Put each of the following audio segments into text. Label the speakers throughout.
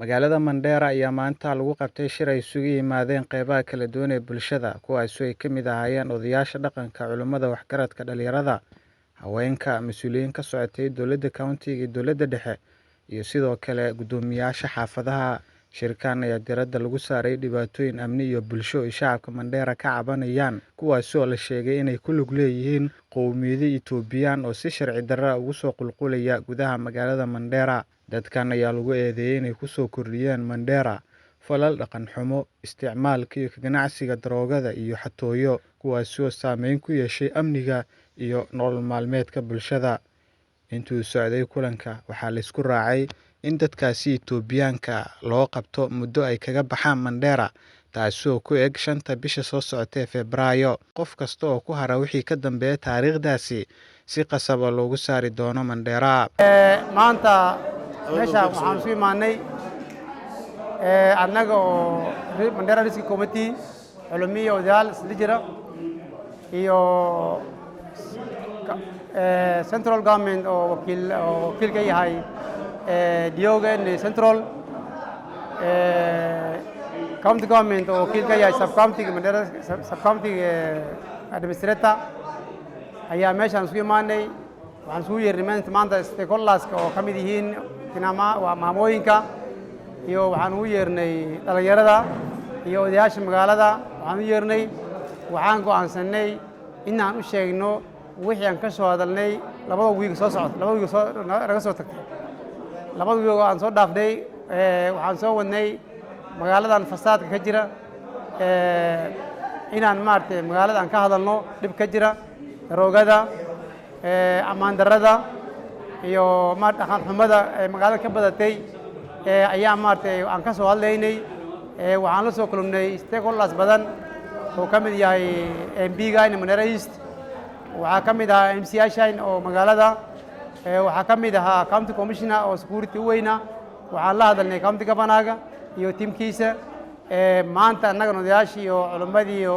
Speaker 1: Magaalada Mandera ayaa maanta lagu qabtay shir ay isugu yimaadeen qaybaha kala duwan ee bulshada, kuwaas oo ay ka mid ahaayeen odayaasha dhaqanka, culimada waxgaradka, dhalinyarada, haweenka, mas'uuliyiin ka socotay dowladda county iyo dowladda dhexe, iyo sidoo kale guddoomiyaasha xaafadaha. Shirkan ayaa diiradda lagu saaray dhibaatooyin amni iyo bulsho ay shacabka Mandera ka cabanayaan, kuwaas oo la sheegay inay ku lug leeyihiin qowmiyado Itoobiyaan oo si sharci darro ah ugu soo qulqulaya gudaha magaalada Mandera. Dadkan ayaa lagu eedeeyay inay ku soo kordhiyeen Mandera falal dhaqan xumo, isticmaalka iyo ka ganacsiga daroogada iyo xatooyo, kuwaas oo saameyn ku yeeshay amniga iyo nolol maalmeedka bulshada. Intii uu socday kulanka, waxaa la isku raacay in dadkaasi Itoobiyaanka loo qabto muddo ay kaga baxaan Mandera, taasoo ku eg 5 bisha soo socota ee Febraayo. Qof kasta oo ku hara wixii ka dambeeya taariikhdaasi si qasab ah loogu saari doono Mandera.
Speaker 2: maanta meesha waxaan isu imaanay annaga oo Mandera District Committee culumiyo odayaal isla jira iyo central government oo wakiil ka yahay Diogen Central county government oo wakiil ka yahay sub county Mandera sub county administrator ayaa meeshaan isugu imaanay. waxaan isugu yeernay maanta stakeholderska oo ka mid yihiin waa maamooyinka, iyo waxaan ugu yeernay dhalinyarada iyo odayaasha magaalada. waxaan u yeernay, waxaan go'aansanay inaan u sheegno wixii aan ka soo hadalnay labada wiig soo socda, naga soo tagtay, labada wiig oo aan soo dhaafnay. waxaan soo wadnay magaaladan fasaadka ka jira, inaan maaragtay magaalada aan ka hadalno dhib ka jira, daroogada, ammaan darrada iyo dhaqan xumada ee magaalada ka badatay ayaa maaragtay aan ka soo hadlaynay. waxaan la soo kulmnay stakeholders badan oo ka mid yahay MP-ga Mandera East, waxaa ka mid ahaa MC-yaashan oo magaalada, waxaa ka mid ahaa county commissioner oo security u weyna. waxaan la hadalnay county governor-ga iyo tiimkiisa. maanta annaga odayaashii iyo culimadii iyo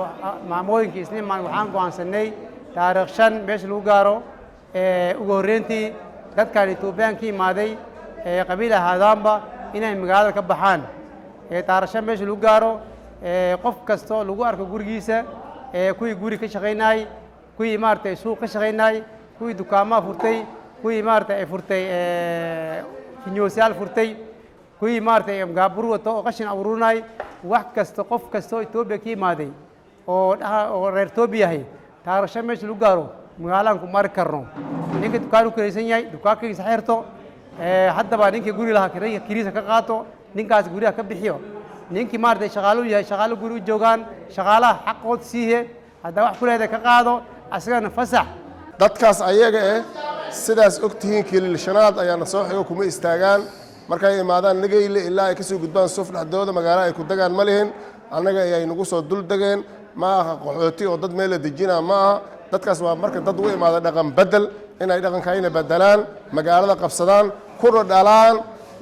Speaker 2: maamooyinkii isnimaan waxaan go'aansanay taariikh 5 meesha lagu gaaro ugu horreyntii dadkan Itoobiyaan ka imaaday qabiil ahaadaanba inay magaalada ka baxaan. taariikh 5 meesha lagu gaaro qof kasta lagu arko gurigiisa, kuwii guri ka shaqaynay, kuwii maartay suuq ka shaqaynay, kuwii dukaamaha furtay, kuwii maartay ay furtay kinyoosyaal furtay, kuwii maartay gaabur wato oo qashin abuurinay. wax kasta qof kasta oo Itoobiya ka imaaday oo reer Itoobiya yahay taariikh 5 meesha lagu gaaro magaalaan ku mari karno. ninka dukaan u kiraysan yahay dukaankiisa xirto, haddaba ninkii guri lahaa kiriisa ka qaato, ninkaas guriga ka bixiyo. ninkii maartay shaqaalo yahay shaqaalo guri u joogaan, shaqaalaha xaqood siihe, haddaba wax ku leedahay ka qaado, asagana fasax.
Speaker 3: dadkaas ayaga sidaas ogtihiin kiilil shanaad ayaana soo xigo kuma istaagaan. markay imaadaan Nageyle ilaa ay ka soo gudbaan Soof dhexdooda magaalada ay ku dagaan ma lihin. annaga ayay nagu soo dul dageen, ma aha qaxooti oo dad meel la dejinaa ma aha. dadkaas waa marka dad u imaada dhaqan bedel, inay dhaqankayna bedelaan, magaalada qabsadaan, kuna dhalaan.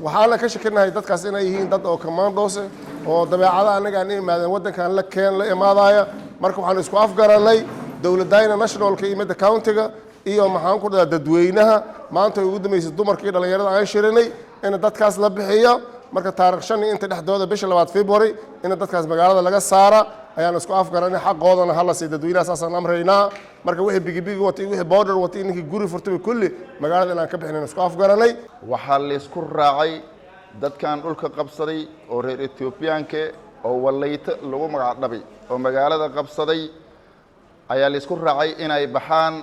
Speaker 3: waxaana ka shakinahay dadkaas inay yihiin dad oo commandos oo dabeecada annaga aan imaadeen waddankan la imaadaya. marka waxaan isku afgaranay dowladayna nationalka iyo midda county-ga iyo maxaan ku dhadaa dadweynaha. maanta ugu dambeysay dumarka iyo dhalinyarada aan shirinay in dadkaas la bixiyo. marka taariikh 5 inta dhexdooda bisha 2 February in dadkaas magaalada laga saara ayaan isku afgaranay. xaqoodana hala si dadweynaha saasaan amraynaa. marka wixii bigi wati wixii border wati ninkii guri furtay kulli magaalada inaan ka bixinayno isku afgaranay.
Speaker 4: waxaa la isku raacay dadkan dhulka qabsaday oo reer Itoobiyaanka oo walayta lagu magac dhabay oo magaalada qabsaday ayaa la isku raacay inay baxaan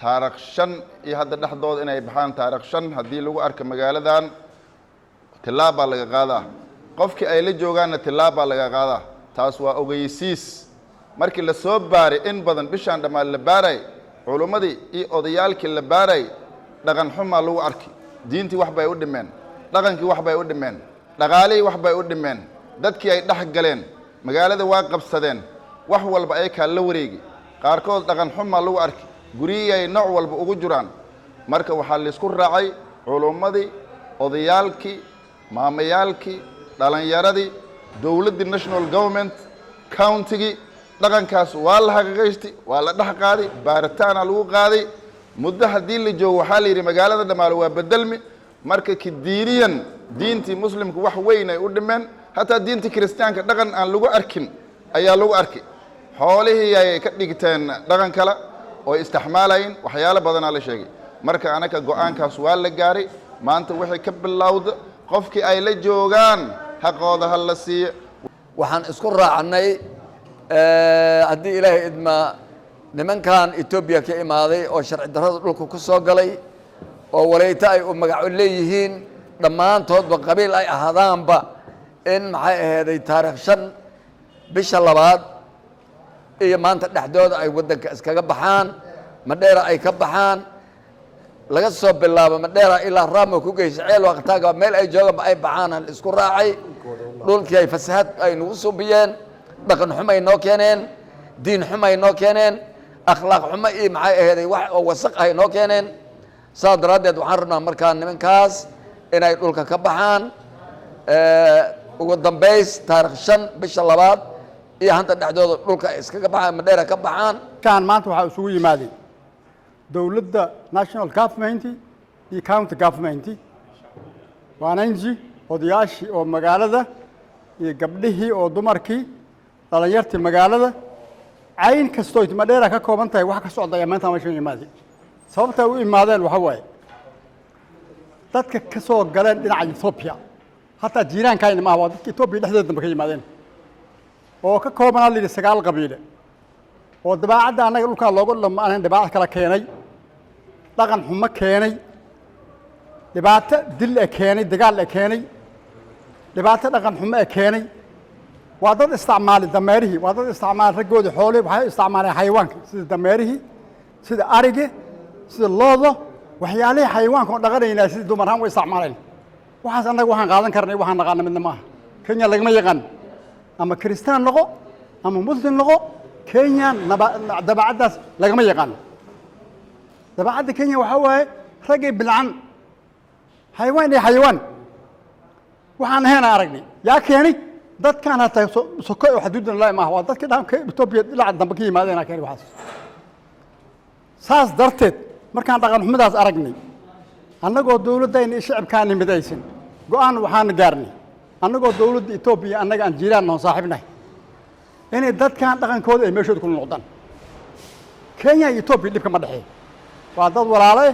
Speaker 4: taariikh 5 iyo hadda dhexdooda inay baxaan taariikh 5. haddii lagu arko magaaladan tilaaba laga qaadaa, qofkii ay la joogaanna tilaaba laga qaadaa. taas waa ogeysiis. markii la soo baaray in badan bishaan dhammaan la baaray, culumadii iyo odayaalkii la baaray, dhaqan xumaa lagu arki, diintii wax bay u dhimeen, dhaqankii wax bay u dhimeen, dhaqaalihii wax bay u dhimeen, dadkii ay dhex galeen, magaalada waa qabsadeen, wax walba ay kaa la wareegi, qaarkood dhaqan xumaa lagu arki, guriyii ay nooc walba ugu jiraan. marka waxaa la isku raacay culumadii, odayaalkii, maamayaalkii, dhalinyaradii, dowladdii national government, county-gii, dhaqankaas waa la xaqiiqaystay, waa la dhex qaaday, baaritaana lagu qaaday. muddo haddii la joogo waxaa la yidhi magaalada dhammaale waa bedelmi. marka kidiiniyan diintii muslimku wax weyn ay u dhimeen hataa diintii kiristaanka dhaqan aan lagu arkin ayaa lagu arkay xoolihii ay ka dhigteen dhaqan kale oo isticmaalayeen waxyaalo badanaa la sheegay marka anaka go'aankaas waa la gaaray maanta wixii ka bilowda qofkii ay la joogaan xaqooda ha la siiyo
Speaker 5: waxaan isku raacnay haddii ilaahay idmaa nimankan Ethiopia ka imaaday oo sharci darrada dhulka ku soo galay oo wareeyta ay u magaco leeyihiin dhammaantoodba qabiil ay ahaadaanba in maxay ahayd taariikh 5 bisha 2 iyo maanta dhexdooda ay wadanka iskaga baxaan Madheera ay ka baxaan laga soo bilaabo Madheera ilaa Raamo ku geysay waqtiga meel ay joogaan ay baxaan isku raacay dhulkii ay fasaad ay nagu subiyeen dhaqan xumo ay noo keeneen diin xumo ay noo keeneen akhlaaq xumo iyo maxay ahayd wax oo wasaq ay noo keeneen saadaradeed waxaan rabnaa markaa nimankaas inay dhulka ka baxaan ugu dambeys taariikh 5 bisha 2 iyo hanta dhexdooda dhulka iskaga baxaan Madheera ka baxaan
Speaker 2: kan maanta waxa isugu yimaaday dawladda national government iyo county government waananji odayaashii oo magaalada iyo gabdhihii oo dumarkii dhalinyartii magaalada cayn kastoo Madheera ka kooban tahay wax ka socda maanta ma sheegay maadi sababta u imaadeen waxa waaye dadka ka soo galeen dhinaca Ethiopia hatta jiiraankayna ma aha dadka Ethiopia dhexdeeda ka yimaadeen oo ka kooban 9 qabiile oo dabaacada anaga dhulka loogu dhamaan dabaacad kala keenay dhaqan xumo keenay dhibaato dil keenay dagaal keenay dhibaato dhaqan xumo keenay waa dad isticmaali dameerihi waa dad isticmaal ragooda xoolo waxay isticmaalaan xayawaanka sida dameerihi sida ariga sida loodo waxyaalaha xayawaanka oo dhaqanayna sida dumarhan way isticmaalaan waxaas anaga waxaan qaadan karnay waxaan naqaan midna maaha Kenya lagama yaqaan ama Kristaan noqo ama Muslim noqo Kenya dabaacadaas lagama yaqaan dabaacada Kenya waxa waaye ragay bilcan xayawaan iyo xayawaan waxaan heena aragnay yaa keenay dadkan hata sokay oo xuduudan la imaa waa dadka dhaanka Ethiopia ilaa dambe ka yimaadeen keenay waxaas saas darteed markaan dhaqan xumadaas aragnay annagoo dawladayna shacabkaan midaysan go'aan waxaan gaarnay annagoo dawladda Ethiopia annaga aan jiraan noo saaxiibnahay inay dadkan dhaqankooda ay meeshooda ku noqdaan Kenya iyo Ethiopia dhibka ma dhaxay waa dad walaalo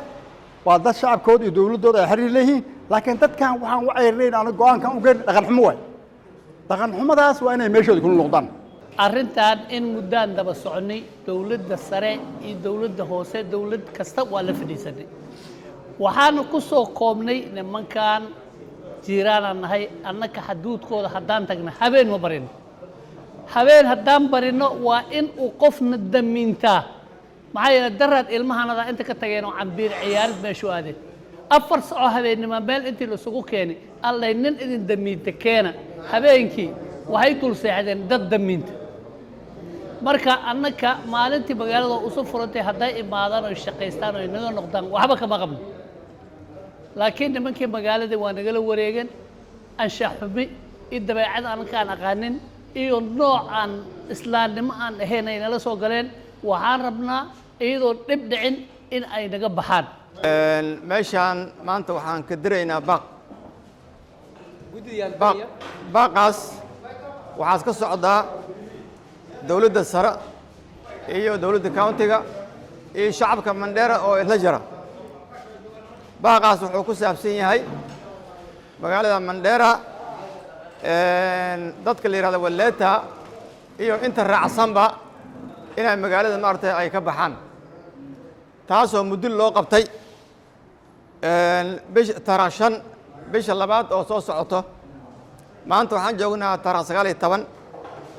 Speaker 2: waa dad shacabkooda iyo dawladooda ay xiriir leeyihiin laakiin dadkan waxaan u ceyrinayn anaga go'aankan u gaar dhaqan xumo way dhaqan xumadaas waa inay meeshooda ku noqdaan
Speaker 6: arrintan in muddaan daba soconay dawladda sare iyo dawladda hoose dawlad kasta waa la fadhiisanay waxaan ku soo koobnay nimankan jiiraan nahay annaka xuduudkooda haddaan tagna habeen ma barin habeen haddaan barino waa in uu qofna damiintaa maxay yeelay daraad ilmahanada inta ka tageen oo cambiir ciyaarid meeshu aadeen 4 saaco habeenimo meel intii la isugu keenay allay nin idin damiinta keena habeenkii waxay dul seexdeen dad damiinta marka annaka maalintii magaalada u soo furantay hadday imaadaan oo shaqeystaan oo inaga noqdaan waxba kama qabno laakiin nimankii magaalada waa nagala wareegeen anshax xumi iyo dabeecad aan aqaanin iyo noocan islaamnimo aan ahayn ay nala soo galeen waxaan rabnaa iyadoo dhib dhicin in ay naga baxaan
Speaker 7: meeshaan maanta waxaan ka diraynaa baaqaas waxaas ka socdaa dawladda sare iyo dawladda countiga iyo shacabka Mandheera oo isla jira baaqaas wuxuu ku saabsan yahay magaalada Mandheera dadka la yiraahdo waleeta iyo inta raacsanba inay magaalada maartay ay ka baxaan taasoo muddo loo qabtay taariikh 5 bisha 2 oo soo socoto maanta waxaan joognaa taariikh 19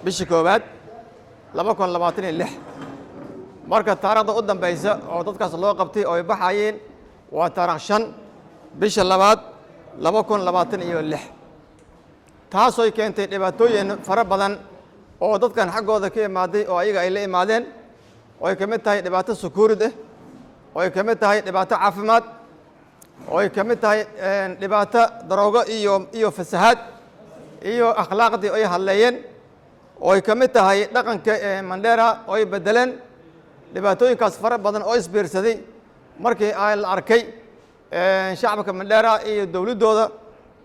Speaker 7: bisha 1 2026 marka taariikhda u dambaysa oo dadkaas loo qabtay oo ay baxayeen waa taariikh 5 bisha 2 2026 taasoo keentay dhibaatooyin fara badan oo dadkan xaggooda ka imaaday oo ayaga ay la imaadeen oo ay kamid tahay dhibaato security oo ay kamid tahay dhibaato caafimaad oo ay kamid tahay dhibaato daroogo iyo fasahaad iyo akhlaaqdii ay hadleeyeen oo ay kamid tahay dhaqanka Mandheera oo ay bedeleen dhibaatooyinkaas fara badan oo isbiirsaday markii ay la arkay shacabka Mandheera iyo dawladooda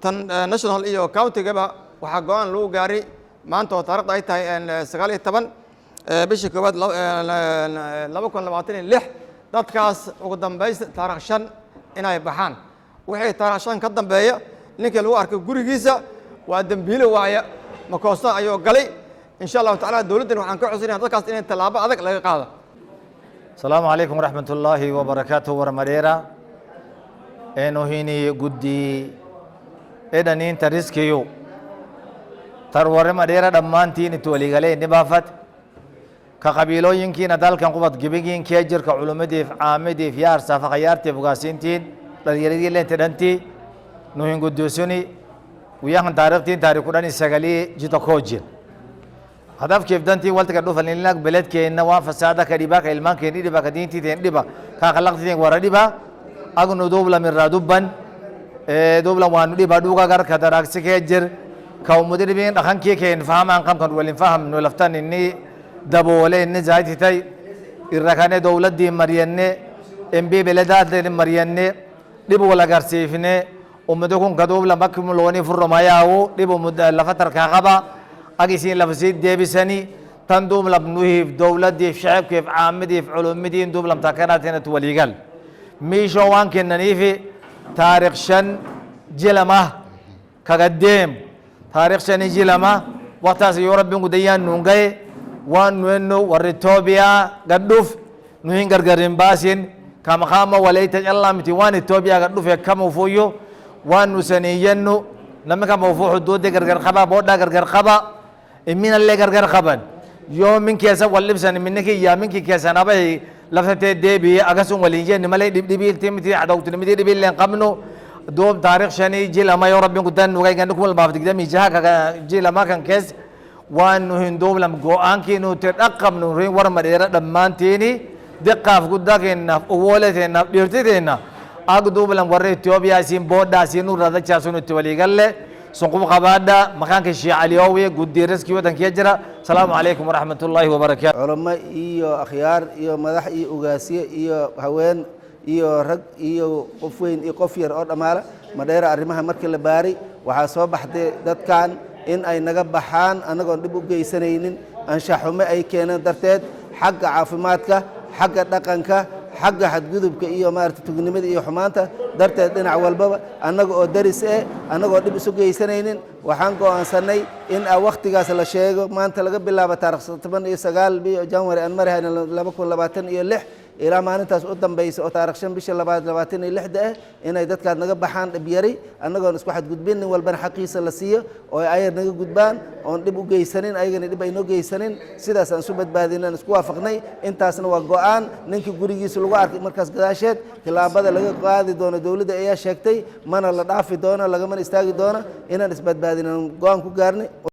Speaker 7: tan national iyo county-gaba waxaa go-aan lagu gaaray maanta oo taariikhda ay tahay 19 bishii koowaad 2026 dadkaas ugu dambaysta taariikh 5 inay baxaan wixii taariikh 5 ka dambeeya ninkii lagu arkay gurigiisa waa dambiile waaya makoosta ayuu galay insha Allah taala dawladdan waxaan ka codsanayaa dadkaas inay tallaabo adag laga qaado.
Speaker 8: السلام عليكم ورحمة الله وبركاته ورماليرا إنه هني قدي إدنين تريسكيو تروار ماليرا دمانتي نتولي غلي نبافت كقبيلو ينكي ندال كان قبض جبيجين كيجر كعلومدي في عامدي في يارسا فخيارتي بقاسينتين لليردي اللي تدنتي نوين قدوسوني وياهن تاريختين تاريخوني سجلي جيتو كوجين هدف كيف دنتي والت كدو فلينك بلد كإنه وافسادة كريبا كإلمان كني دبا كدينتي تين دبا كخلقت تين ورا دبا أغنو دوبلا من رادوبان دوبلا وانو دبا دوغا غر كدراك سكيجر كومودي بين أخان كي كين فهم عن كم كن ولين فهم نولفتان إني دبو ولا إني زايد تاي الركانة دولة دي مريانة بي بلدات دي مريانة دبو ولا غر سيفنة ومدوكم كدوبلا بكم لوني فرماياو دبو مد لفتر كعبا أجيسين لفسيد ديبسني تندوم لبنوه في دولة دي في شعب كيف عام دي في علوم دي ندوم لم تكنات هنا توليقل ميشو وان كنا نيفي تاريخ شن جلمة كقديم تاريخ شن جلمة وقتاس يورب بينو ديان نونجي وان نوينو وريتوبيا قدوف نوين غرغرين باسين كام خامة وليت الله متوان التوبيا قدوف كم وفويو وان نسنيينو لما كم وفو حدود غرغر خبا بودا غرغر خبا من اللي غرغر خبن يوم من كيسا واللبسن منك يا منك كيسا نبي لفت ديبي اغسون وليجن ملي دبي تيمتي عدوت نمدي دبي لين قمنو دوب تاريخ شني جيل ما يا ربي قدان وغاي عندكم الباب تقدمي جهه جيل ما كان كيس وان هندوب لم جو انكي نو ترقم نو ور مديره دمانتيني دقاف قداك ان اولتين بيرتينا اغدوب لم ور اثيوبيا سين بودا سين ردا تشاسون تولي قال سنقوم قبادا مكان كشي عليوي قدي رزقي ودن كيجرا السلام عليكم ورحمة الله وبركاته
Speaker 9: علماء إيو أخيار إيو مدح إيو أغاسية إيو هوين إيو رق إيو قفوين إيو قفير أو أمارة مدير أرمها مركل باري وحاسوب حتى داد كان إن أي نقب بحان أنا قد نبقى جيسانين أنشاحهم أي كينا درتاد حق عافماتك حق دقنك حق حد جذبك إيو مارت تجنمد إيو حمانته درت دين عوال بابا أنا قو درس أنا قو دبي سوق سنين وحنكو أنسني إن وقت جالس الشيء ما أنت لقى بالله بتارك طبعا يسقال بي جمهور أنمر هنا لما كل لباتن يلح إلى ما أنت قدام بيس أو تاركشن بيش لباتن يلح ده إن إذا كان نجب بحان بيري أنا قو نسكو حد جذبين والبن حقيقي سلسية أو أي نجب جذبان أو نبقى جيسانين أي نبقى إنه جيسانين سيدا سنسوبت بعدين نسكو وافقني أنت أصلا وقعان ننكي جوري سلوار مركز قداشات كلا بدل لقى قاعد دون دولة أي شكتي من الله ضعف دونا لقى من استاجي دونا إن نسبت بعدين قام كوجارني